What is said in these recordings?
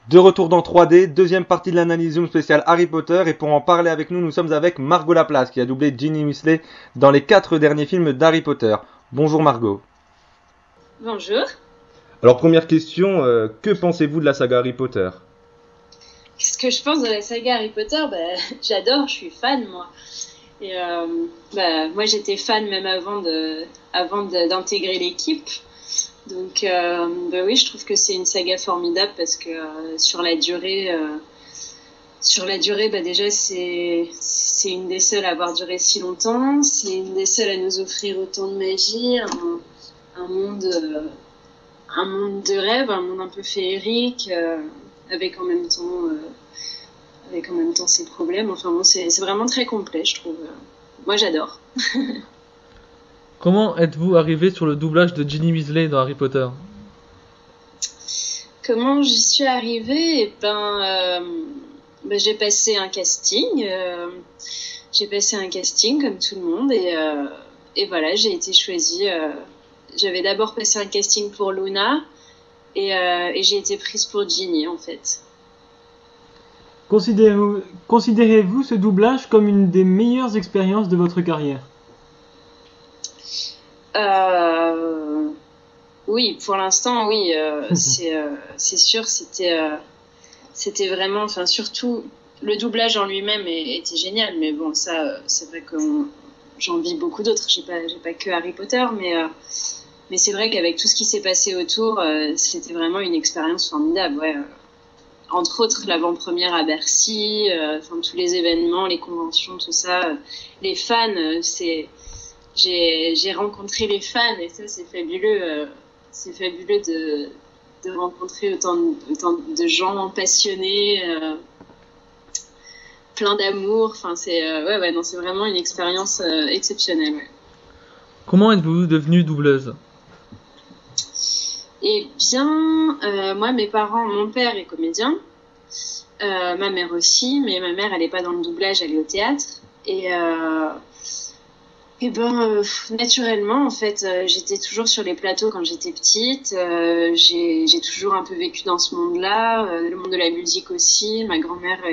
De retour dans 3D, deuxième partie de l'analyse Zoom spéciale Harry Potter, et pour en parler avec nous, nous sommes avec Margot Laplace qui a doublé Ginny Weasley dans les 4 derniers films d'Harry Potter. Bonjour Margot. Bonjour. Alors première question, que pensez-vous de la saga Harry Potter? Qu'est-ce que je pense de la saga Harry Potter? J'adore, je suis fan moi. Et moi j'étais fan même avant d'intégrer l'équipe. Donc oui, je trouve que c'est une saga formidable parce que sur la durée déjà c'est une des seules à avoir duré si longtemps, c'est une des seules à nous offrir autant de magie, un monde de rêve, un monde un peu féerique, avec en même temps ses problèmes. Enfin bon, c'est vraiment très complet, je trouve. Moi j'adore. Comment êtes-vous arrivé sur le doublage de Ginny Weasley dans Harry Potter? Comment j'y suis arrivée? J'ai passé un casting. J'ai passé un casting comme tout le monde et voilà, j'ai été choisie. J'avais d'abord passé un casting pour Luna et j'ai été prise pour Ginny en fait. Considérez-vous ce doublage comme une des meilleures expériences de votre carrière? Oui, pour l'instant, oui. C'est sûr, c'était vraiment, enfin surtout le doublage en lui-même était génial. Mais bon, ça, c'est vrai que j'en vis beaucoup d'autres. J'ai pas que Harry Potter, mais c'est vrai qu'avec tout ce qui s'est passé autour, c'était vraiment une expérience formidable. Ouais. Entre autres, l'avant-première à Bercy, tous les événements, les conventions, tout ça, les fans, j'ai rencontré les fans et ça c'est fabuleux. C'est fabuleux de rencontrer autant de gens passionnés, plein d'amour. Enfin c'est c'est vraiment une expérience exceptionnelle. Ouais. Comment êtes-vous devenue doubleuse? Eh bien, moi mes parents, mon père est comédien, ma mère aussi, mais ma mère elle est pas dans le doublage, elle est au théâtre naturellement, en fait, j'étais toujours sur les plateaux quand j'étais petite. J'ai toujours un peu vécu dans ce monde-là, le monde de la musique aussi. Ma grand-mère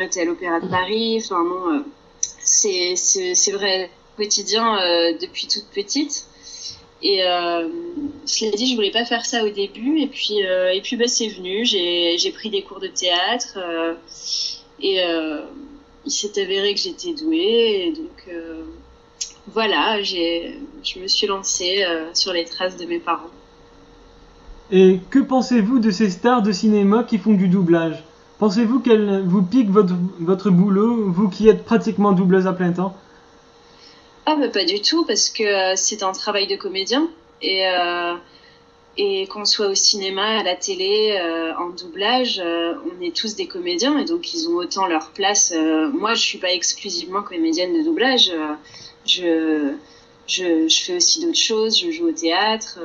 était à l'Opéra de Paris. Enfin bon, c'est vrai quotidien depuis toute petite. Et je l'ai dit, je voulais pas faire ça au début. Et puis c'est venu. J'ai pris des cours de théâtre il s'est avéré que j'étais douée. Et donc voilà, je me suis lancée sur les traces de mes parents. Et que pensez-vous de ces stars de cinéma qui font du doublage? Pensez-vous qu'elles vous piquent votre boulot, vous qui êtes pratiquement doubleuse à plein temps? Ah pas du tout, parce que c'est un travail de comédien. Et qu'on soit au cinéma, à la télé, en doublage, on est tous des comédiens et donc ils ont autant leur place. Moi, je suis pas exclusivement comédienne de doublage. Je fais aussi d'autres choses. Je joue au théâtre.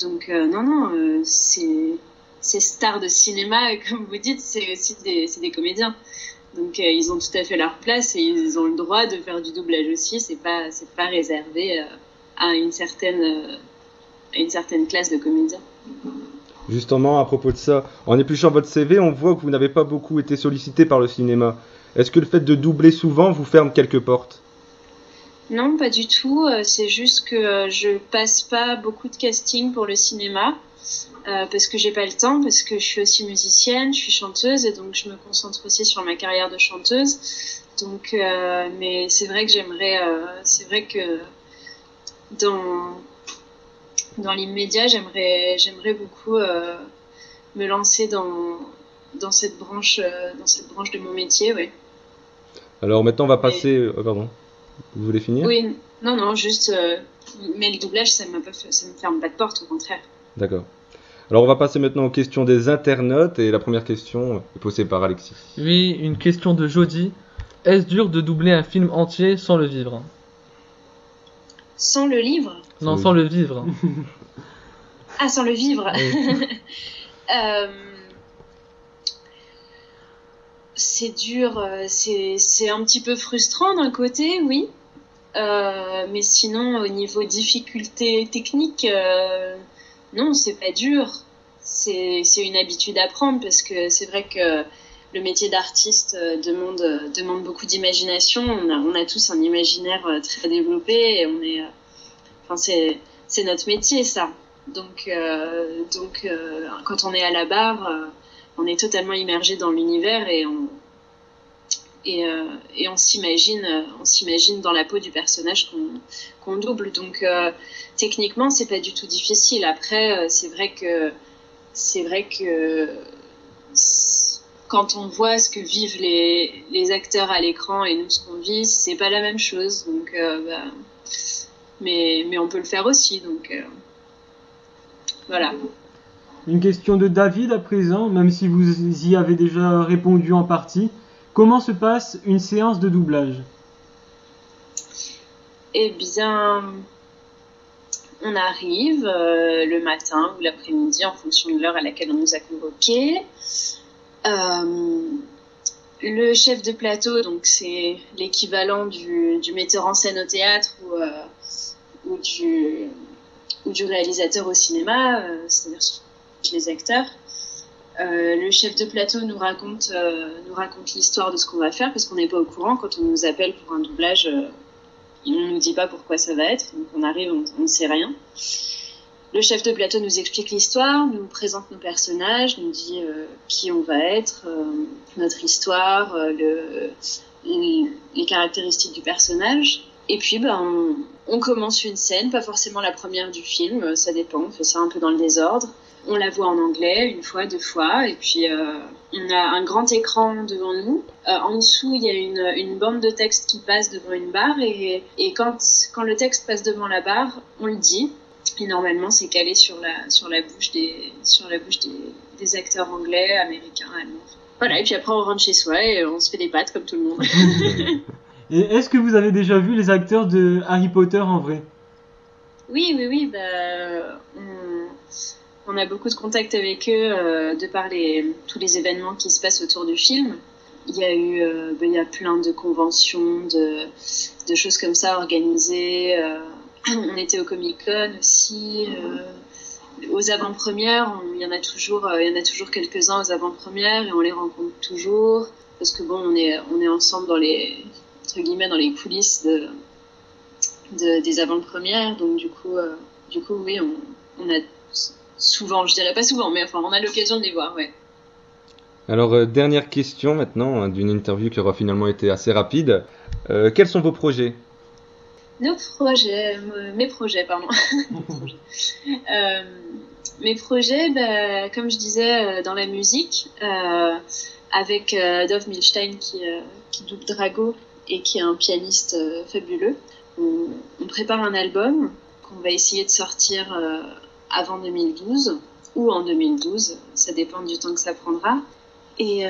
Donc non, ces stars de cinéma, comme vous dites, c'est aussi des comédiens. Donc ils ont tout à fait leur place et ils ont le droit de faire du doublage aussi. C'est pas réservé à une certaine classe de comédiens. Justement, à propos de ça, en épluchant votre CV, on voit que vous n'avez pas beaucoup été sollicité par le cinéma. Est-ce que le fait de doubler souvent vous ferme quelques portes? Non, pas du tout. C'est juste que je passe pas beaucoup de casting pour le cinéma parce que j'ai pas le temps, parce que je suis aussi musicienne, je suis chanteuse et donc je me concentre aussi sur ma carrière de chanteuse. Donc, mais c'est vrai que c'est vrai que dans l'immédiat, j'aimerais beaucoup me lancer dans cette branche de mon métier, ouais. Alors maintenant, on va passer... pardon, vous voulez finir? Oui, non, juste... mais le doublage, ça me ferme pas de porte, au contraire. D'accord. Alors on va passer maintenant aux questions des internautes, et la première question est posée par Alexis. Oui, une question de Jody. Est-ce dur de doubler un film entier sans le vivre? Sans le livre? Non, Oui. sans le vivre. Ah, sans le vivre. Oui. C'est dur, c'est un petit peu frustrant d'un côté, oui. Mais sinon, au niveau difficulté technique, non, c'est pas dur. c'est une habitude à prendre parce que c'est vrai que le métier d'artiste demande beaucoup d'imagination. On a tous un imaginaire très développé et c'est notre métier, ça. Donc, quand on est à la barre, on est totalement immergé dans l'univers et on s'imagine dans la peau du personnage qu'on double. Donc, techniquement, c'est pas du tout difficile. Après, c'est vrai que quand on voit ce que vivent les acteurs à l'écran et nous ce qu'on vit, c'est pas la même chose. Donc, mais on peut le faire aussi. Donc, voilà. Une question de David à présent, même si vous y avez déjà répondu en partie. Comment se passe une séance de doublage ? Eh bien, on arrive le matin ou l'après-midi en fonction de l'heure à laquelle on nous a convoqués. Le chef de plateau, donc c'est l'équivalent du metteur en scène au théâtre ou du réalisateur au cinéma, c'est-à-dire les acteurs. Le chef de plateau nous raconte l'histoire de ce qu'on va faire parce qu'on n'est pas au courant. Quand on nous appelle pour un doublage, il ne nous dit pas pourquoi ça va être. Donc on arrive, on ne sait rien. Le chef de plateau nous explique l'histoire, nous présente nos personnages, nous dit qui on va être, notre histoire, les caractéristiques du personnage. Et puis on commence une scène, pas forcément la première du film, ça dépend, on fait ça un peu dans le désordre. On la voit en anglais, une fois, 2 fois, et puis on a un grand écran devant nous. En dessous, il y a une bande de texte qui passe devant une barre, et quand le texte passe devant la barre, on le dit. Et normalement, c'est calé sur la bouche des acteurs anglais, américains, allemands. Voilà, et puis après, on rentre chez soi et on se fait des pâtes comme tout le monde. Et est-ce que vous avez déjà vu les acteurs de Harry Potter en vrai ? Oui, on a beaucoup de contacts avec eux de par tous les événements qui se passent autour du film. Il y a plein de conventions, de choses comme ça organisées. On était au Comic-Con aussi. Aux avant-premières, il y en a toujours quelques-uns aux avant-premières et on les rencontre toujours parce que bon, on est ensemble dans les coulisses des avant-premières. Donc du coup, oui, on a souvent, je dirais pas souvent, mais enfin, on a l'occasion de les voir, ouais. Alors, dernière question maintenant, d'une interview qui aura finalement été assez rapide. Quels sont vos projets ? Mes projets, pardon. Mes projets, comme je disais, dans la musique, avec Dov Milstein qui double Drago et qui est un pianiste fabuleux. On prépare un album qu'on va essayer de sortir avant 2012 ou en 2012, ça dépend du temps que ça prendra. Et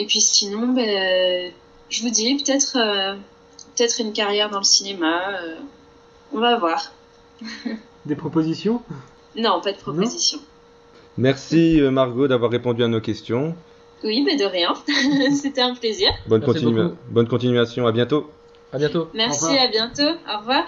puis sinon, je vous dis peut-être une carrière dans le cinéma. On va voir. Des propositions ? Non, pas de propositions. Merci Margot d'avoir répondu à nos questions. Oui, mais de rien. C'était un plaisir. Bonne continuation, à bientôt. À bientôt. Merci, à bientôt. Au revoir.